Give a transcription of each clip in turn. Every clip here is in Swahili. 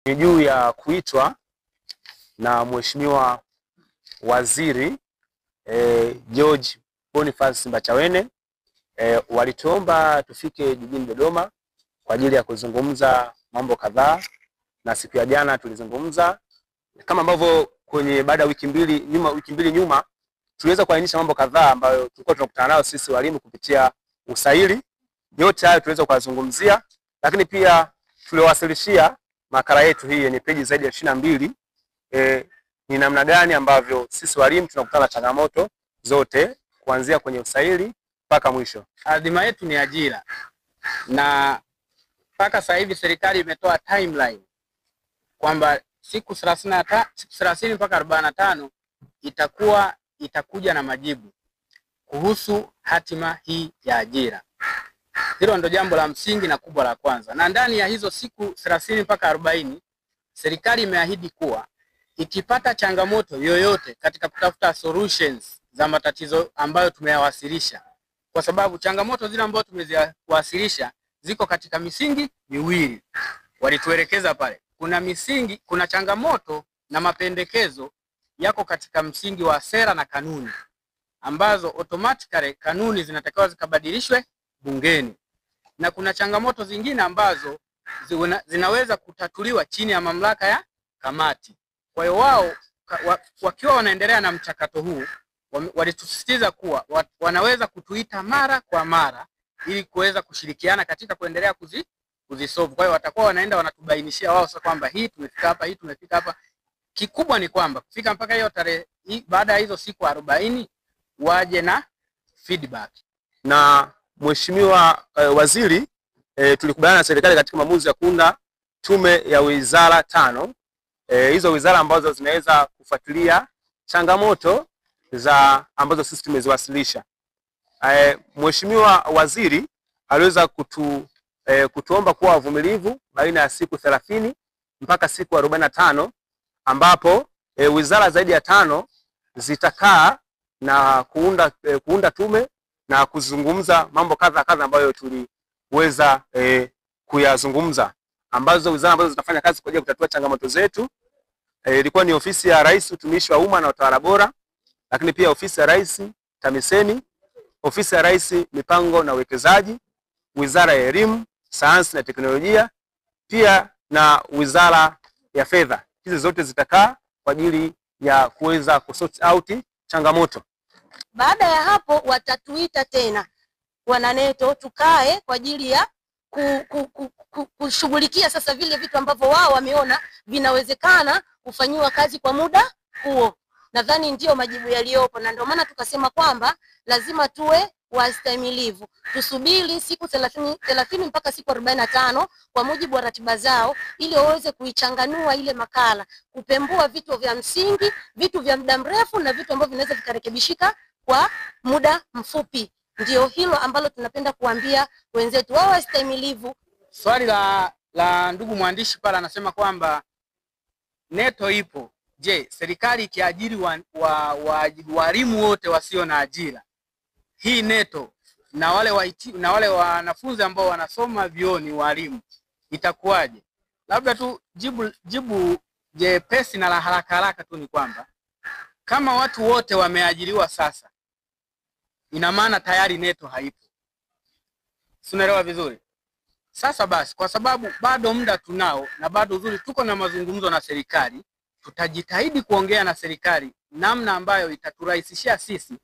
Ni juu ya kuitwa na Mheshimiwa Waziri George Boniface Simbachawene. Walituomba tufike jijini Dodoma kwa ajili ya kuzungumza mambo kadhaa, na siku ya jana tulizungumza kama ambavyo kwenye baada ya wiki mbili nyuma tuliweza kuainisha mambo kadhaa ambayo tulikuwa tunakutana nayo sisi walimu kupitia usaili. Yote hayo tuliweza kuzungumzia, lakini pia tuliwasilishia makala yetu hii yenye peji zaidi ya 22 ni namna gani ambavyo sisi walimu tunakutana na changamoto zote kuanzia kwenye usaili mpaka mwisho. Adhima yetu ni ajira, na mpaka sasa hivi serikali imetoa timeline kwamba siku 30 mpaka 45 itakuja na majibu kuhusu hatima hii ya ajira. Hilo ndo jambo la msingi na kubwa la kwanza. Na ndani ya hizo siku 30 mpaka 40 serikali imeahidi kuwa ikipata changamoto yoyote katika kutafuta solutions za matatizo ambayo tumeyawasilisha, kwa sababu changamoto zile ambazo tumeziwasilisha ziko katika misingi miwili. Walituelekeza pale, kuna changamoto na mapendekezo yako katika msingi wa sera na kanuni, ambazo automatically kanuni zinatakiwa zikabadilishwe bungeni, na kuna changamoto zingine ambazo zinaweza kutatuliwa chini ya mamlaka ya kamati. Kwa hiyo wao wakiwa wanaendelea na mchakato huu walitusisitiza kuwa wanaweza kutuita mara kwa mara ili kuweza kushirikiana katika kuendelea kuzisolve. Kwa hiyo watakuwa wanaenda wanatubainishia wao sasa kwamba hii tumefika hapa, hii tumefika hapa. Kikubwa ni kwamba kufika mpaka hiyo tarehe, baada ya hizo siku 40 waje na feedback. Na Mheshimiwa Waziri, tulikubaliana na serikali katika maamuzi ya kuunda tume ya wizara 5. Hizo wizara ambazo zinaweza kufuatilia changamoto ambazo sisi tumeziwasilisha. Mheshimiwa Waziri aliweza kutuomba kuwa wavumilivu baina ya siku 30 mpaka siku 45, ambapo wizara zaidi ya 5 zitakaa na kuunda tume na kuzungumza mambo kadha ambayo tuliweza kuyazungumza, ambazo wizara ambazo zitafanya kazi kwa ajili ya kutatua changamoto zetu ilikuwa ni ofisi ya Rais utumishi wa umma na utawala bora, lakini pia ofisi ya Rais TAMISEMI, ofisi ya Rais mipango na uwekezaji, wizara ya elimu, sayansi na teknolojia, pia na wizara ya fedha. Hizi zote zitakaa kwa ajili ya kuweza kusort out changamoto. Baada ya hapo watatuita tena wananeto tukae kwa ajili ya kushughulikia sasa vile vitu ambavyo wao wameona vinawezekana kufanyiwa kazi kwa muda huo. Nadhani ndio majibu yaliyopo, na ndio maana tukasema kwamba lazima tuwe wastahimilivu, tusubiri siku 30 mpaka siku 45 kwa mujibu wa ratiba zao, ili waweze kuichanganua ile makala, kupembua vitu vya msingi, vitu vya muda mrefu na vitu ambavyo vinaweza vikarekebishika kwa muda mfupi. Ndio hilo ambalo tunapenda kuambia wenzetu, wao wastahimilivu. Swali la ndugu mwandishi pale anasema kwamba neto ipo. Je, serikali ikiajiri walimu wote wasio na ajira, hii neto na wale wanafunzi ambao wanasoma vioni walimu, itakuwaje? Labda tu jibu jepesi na la haraka tu ni kwamba kama watu wote wameajiriwa sasa, ina maana tayari neto haipo. Unaelewa vizuri? Sasa basi, kwa sababu bado muda tunao na bado uzuri tuko na mazungumzo na serikali, tutajitahidi kuongea na serikali namna ambayo itaturahisishia sisi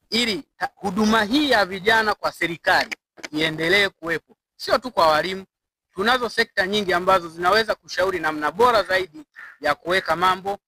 ili huduma hii ya vijana kwa serikali iendelee kuwepo. Sio tu kwa walimu, tunazo sekta nyingi ambazo zinaweza kushauri namna bora zaidi ya kuweka mambo